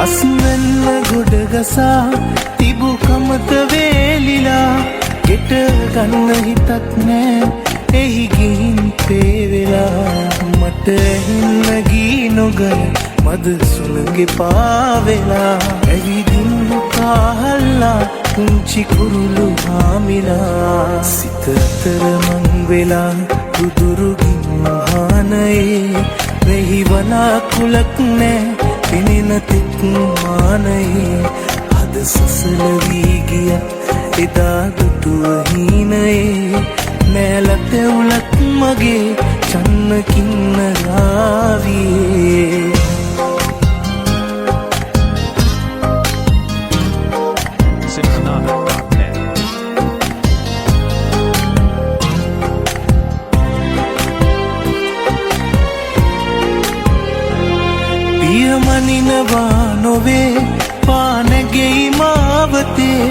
අස්වැන්න ගොඩ ගසා තිබු කමත වේලිලා ගෙට ගන්න හිතක් නෑ එහි ගිහින් පේවෙලා මට ඇහින්න ගී නොගය මද සුළඟේ පාවෙලා ඇවිදින් කාහල්ලා පුංචි කුරුළු හාමිලා සිත අතර මං වෙලා කුදුරුගින් මහානයේ වෙහි වනාකුලක් නෑ පිනෙන තෙක් මානයේ හද සසල වී ගිය එදා දුටුව හීනයේ මෑලට උලක් මගේ චන්න කින්නරාවියේ පියමනිනවා නොවේ පානැගෙයි මාවතේ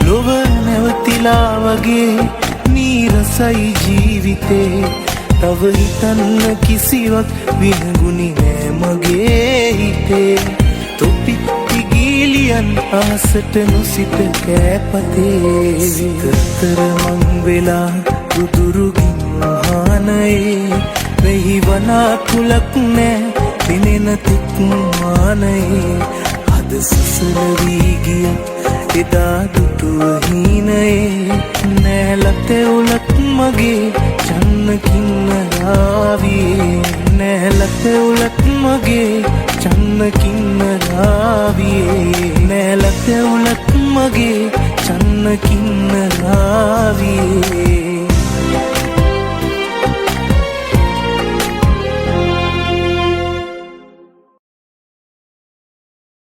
ලොව නැවතිලා වගේ නීරසයි ජීවිතේ තව හිතන්න කිසිවක් විනගුණි නෑ මගේ හිතේ තොපිත්ති ගීලියන් ආසට නොසිට කෑපතේ සිතතර මං වෙලා කුදුරුගින් මහානයේ වෙහි වනාකුලක් නෑ පිනෙන තෙක් මානයේ හද සසල වී ගිය එදා දුටුව හීනයේ නෑලත උලක් මගේ චන්න කින්නරාවියේ නෑලත උලක් මගේ චන්න කින්නරාවියේ නෑලත උලක් මගේ චන්න කින්නරාවියේ